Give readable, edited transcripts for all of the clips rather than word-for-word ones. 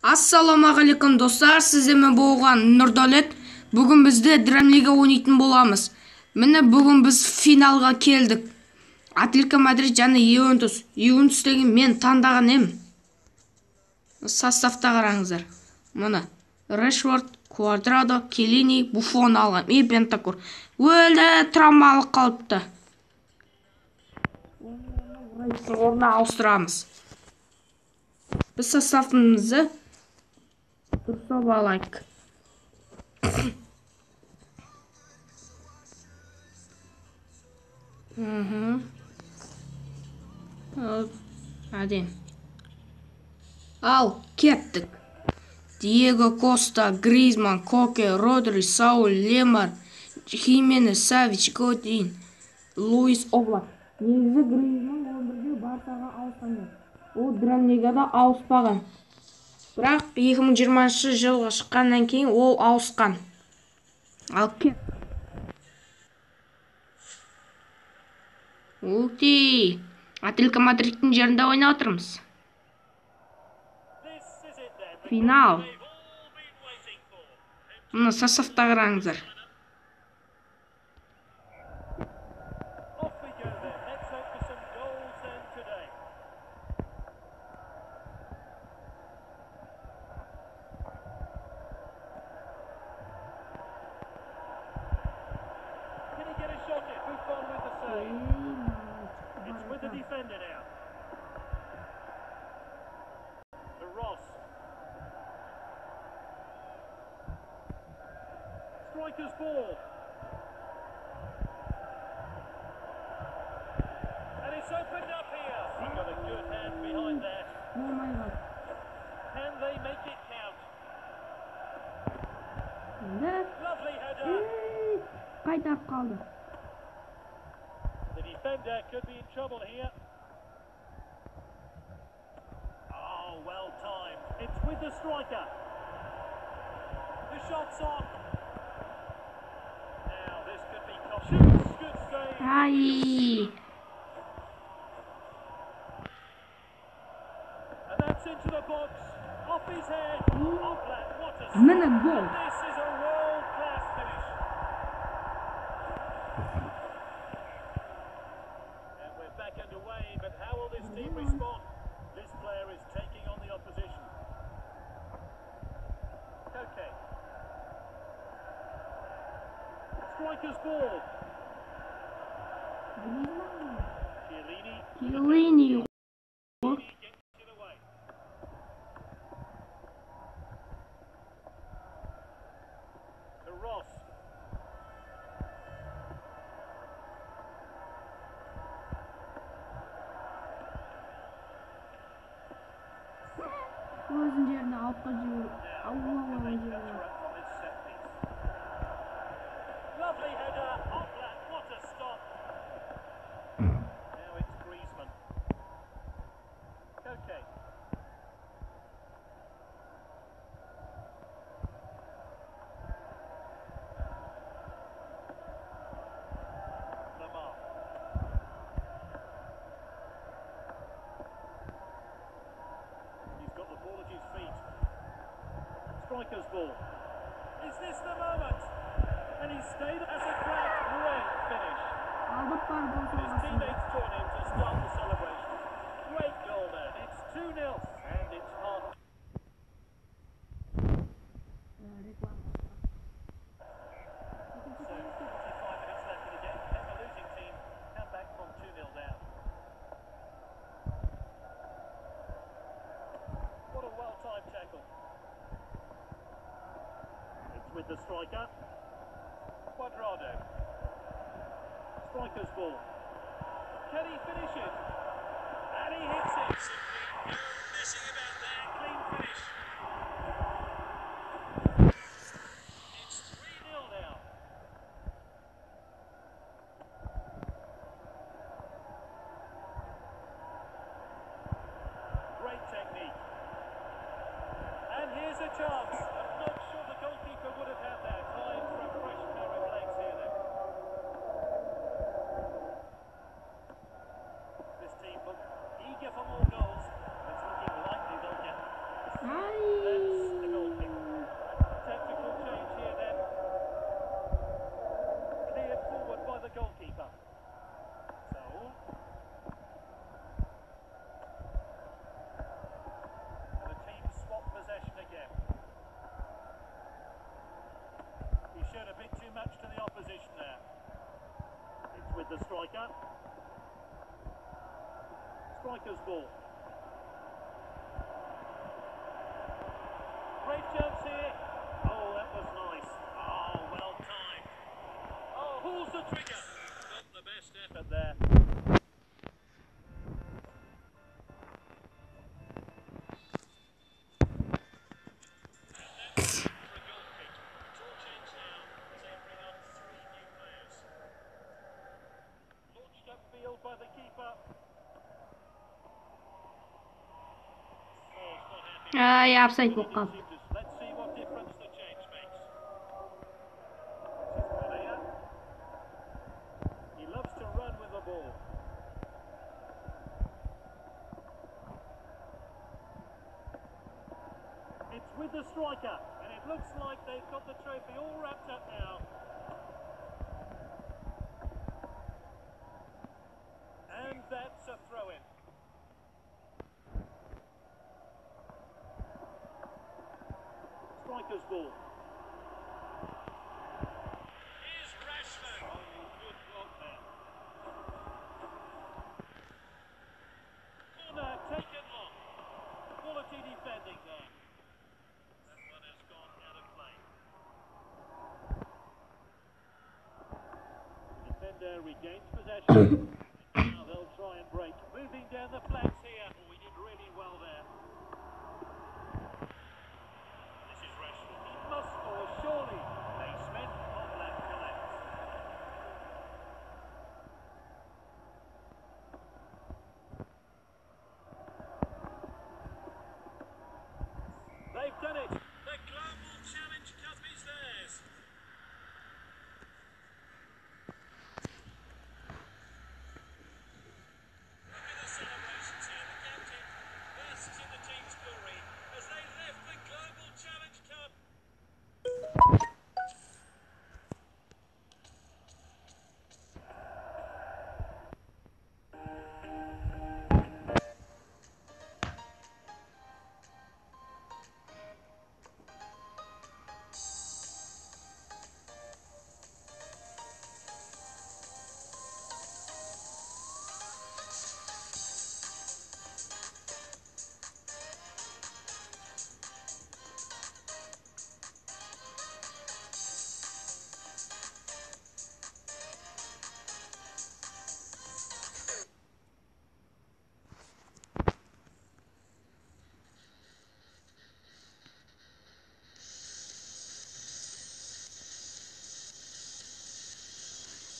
Ассалаумағалейкум достар, сіздермен болған Нұрдәулет. Бүгін бізде Драм-лига ойнайтын боламыз. Міне бүгін біз финалға келдік. Атлетико Мадрид және Ювентус. Ювентус деген мен таңдаған ем. Составта қараңыздар. Міне Решфорд, Квадрадо, Келини, Буфон алған. Бентакур. Өлді, травмалық қалыпты. Орнына ауыстырамыз. Біз составымызды дұрыстап алайық. Әден. Ал, кеттік. Диего Коста, Гризман, Коке, Родри, Сауль, Лемар, Хименес, Савич, Годин, Луис Облак. Негізі Гризман 11-де Барсаға ауысқан. Ол Драм-лигада ауыспаған. Бірақ 2020 жылға шыққаннан кейін ол ауысқан. Ал кет. Улти. Атлетико Мадридтің жерінде ойнап отырмыз. Финал. Мұны составта қараңыздар. It's with the defender now. To Ross. Striker's ball. And it's opened up here. He's got a good hand behind that. Oh my god. Can they make it count? Lovely header. Қайтап қалды. The defender could be in trouble here. Oh, well timed. It's with the striker. The shot's on. Now this could be shoots. Good save. Ай. And that's into the box. Off his head. Oblak. What a Міне save. гол. This is a world-class finish. And we're back underway, but how will this team respond? This player is taking on the opposition. Okay. Striker's ball. Chiellini. Келини. Gets it away. To Ross. Өзінің жеріне алып қойып Can they capture up from this set piece? Lovely header. Oblak. What a stop. Now it's Griezmann. Okay. Lamar. He's got the ball at his feet. Striker's ball. Is this the moment? And he stayed as a great finish. Алдып барды. His teammates join him to start the celebration. Great goal there. It's 2-0 and it's half. So 45 minutes left in the game. Can the losing team come back from 2-0 down? What a well-timed tackle. It's with the striker. Quadrado. Striker's ball. Can he finish it? And he hits it. No messing about there. Clean finish. It's 3-0 now. Great technique. And here's a chance. I'm not sure the goalkeeper would have had that. Time for a fresh pair of legs here then. This team look eager for more goals. It's looking likely they'll get That's the goal kick. Tactical change here then. Cleared forward by the goalkeeper. So, the team swap possession again. He showed a bit too much to the opposition there. It's with the striker. Striker's ball. Great chance here. Oh, that was nice. Oh, well timed. Oh, pulls the trigger. Not the best effort there. Upfield by the keeper. Oh, it's not happy. Yapsayt Well, bu he qab. didn't seem to- Let's see what difference the change makes. This is Correa. He loves to run with the ball. It's with the striker, and it looks like they've got the trophy all wrapped up now. And that's a throw-in. Striker's ball. Here's Rashford. Oh, good block there. Corner taken long. Quality defending there. That one has gone out of play. The defender regains possession. Now they'll try and break. Moving down the flanks here. Oh, he did really well there. This is Rashford. He must score, surely. Naismith on left to left. They've done it. The Global Challenge Cup is theirs. Look at the celebrations here. The captain basks in the team's glory as they lift the Global Challenge Cup.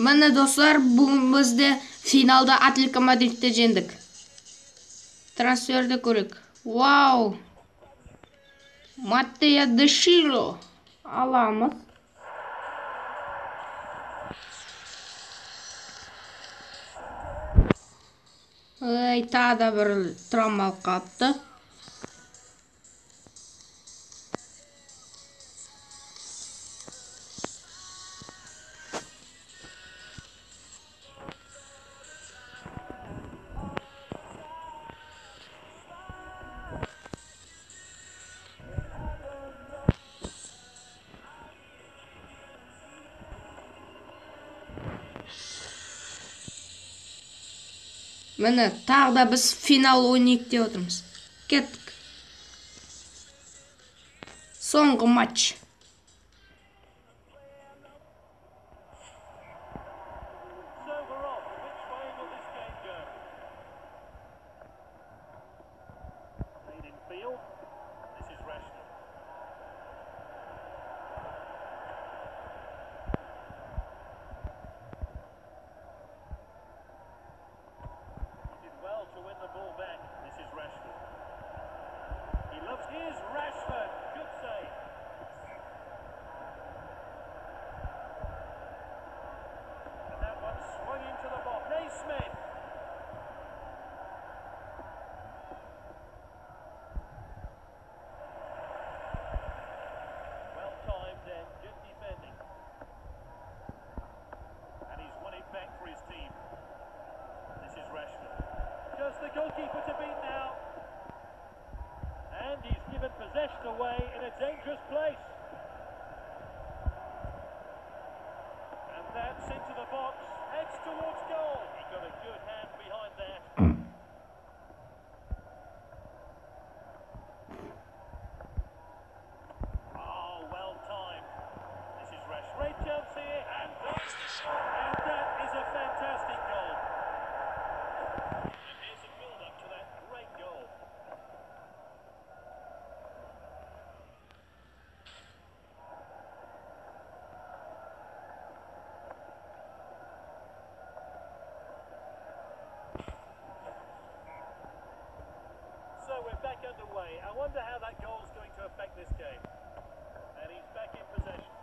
Mana do'stlar, bugun bizda finalda Atletico Madridni jengdik. Transferda ko'rik. Wow! Matteo De Chilo olamiz. Ta'da bir travma qopti. Mana tag'da biz final o'ynaylik deb o'tirmiz. Ketdik. So'nggi match. So we're off. Which way will this game go? Played in field. This is Rashford. He did well to win the ball back. This is Rashford. He loves his Rashford. Good save. possession away in a dangerous place. And that's into the box, heads towards goal. He got a good hand behind that. Oh, well timed. This is Rash. Great chance here, and there's the shot. And that is a fantastic goal. And here's a build-up to that great goal. So we're back underway. I wonder how that goal's going to affect this game. And he's back in possession.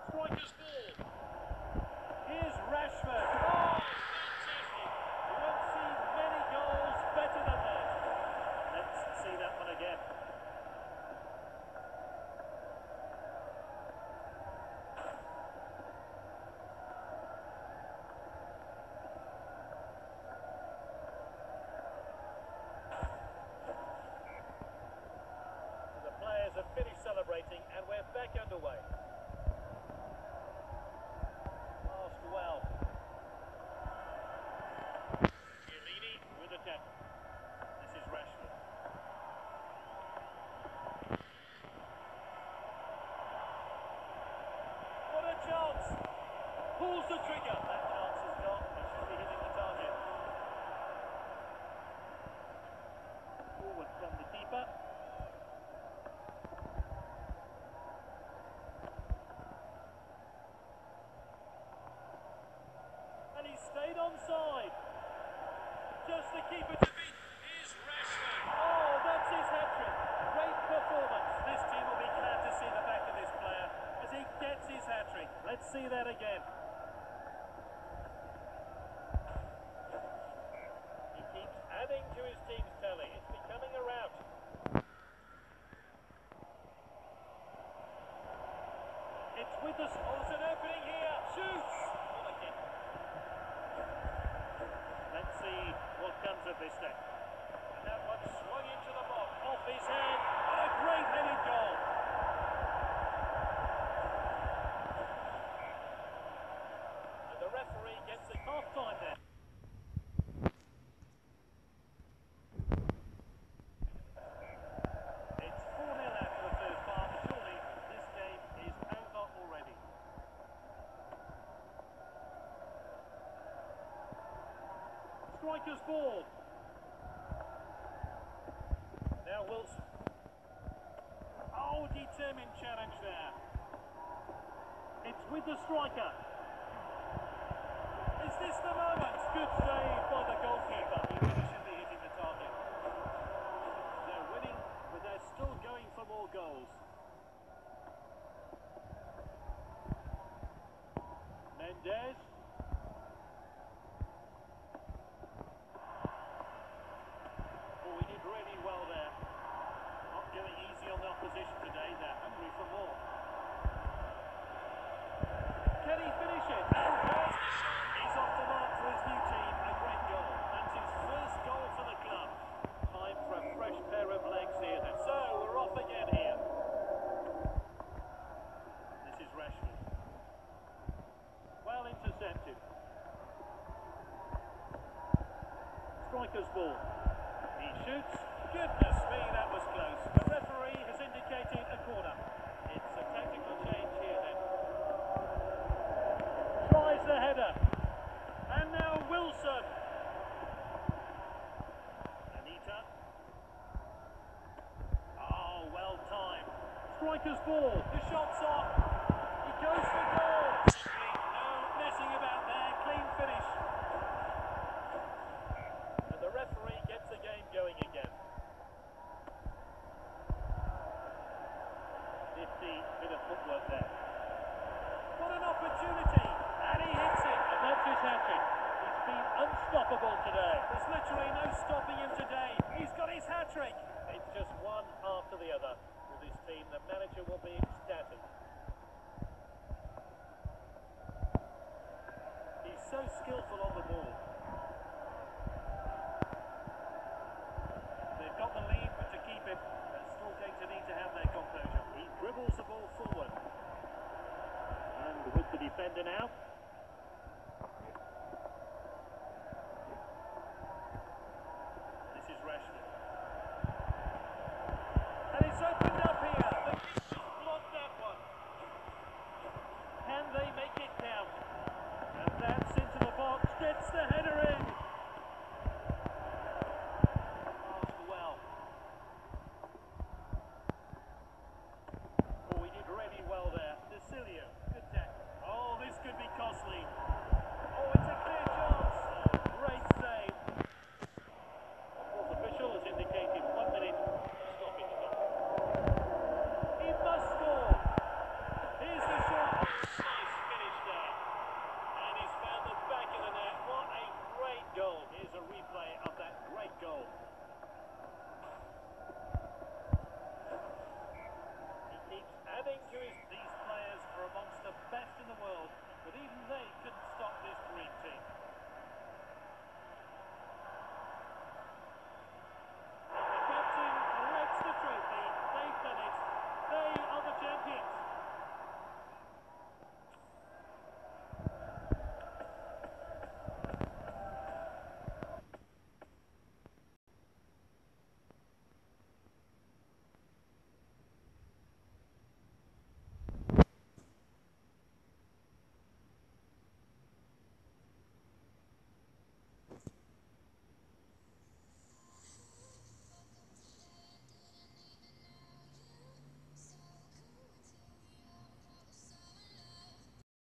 Striker's ball. Here's Rashford. Oh, fantastic. You won't see many goals better than that. Let's see that one again. The players have finished celebrating and we're back underway. Passed well. Chiellini with a tackle. This is Rashford. What a chance! Pulls the trigger. That chance is gone. He should be hitting the target. Forward from the keeper. And he stayed onside. Just the keeper to beat. Here's Rashford. Oh, that's his hat-trick. Great performance. This team will be glad to see the back of this player as he gets his hat-trick. Let's see that again. He keeps adding to his team's tally. It's becoming a rout. It's with us. Oh, there's an opening here. Shoots. What a kick. Let's see what comes of this then. And that one swung into the box. Off his head. What a great headed goal. And the referee gets the half-time there. It's 4-0 after the first half. Surely this game is over already. Striker's ball. Now Wilson. Oh, determined challenge there. It's with the striker. Is this the moment? Good save by the goalkeeper. He really should be hitting the target. They're winning, but they're still going for more goals. Mendes. Oh, he did really well there. Not going easy on the opposition today. They're hungry for more. Can he finish it? And there's the shot. He's off the mark for his new team. A great goal. That's his first goal for the club. Time for a fresh pair of legs here then. So we're off again here. This is Rashford. Well intercepted. Striker's ball. He shoots. Goodness me, that was close. The referee has indicated a corner. It's a tactical change here then. Tries the header. And now Wilson. Anita. Oh, well timed. Striker's ball. The shot's off. He goes for goal. No messing about there. Clean finish. And the referee gets the game going again. Nifty bit of footwork there. What an opportunity! And he hits it, and that's his hat-trick. He's been unstoppable today. There's literally no stopping him today. He's got his hat-trick. It's just one after the other. With this team, the manager will be ecstatic. He's so skillful on the ball. They've got the lead. defender now.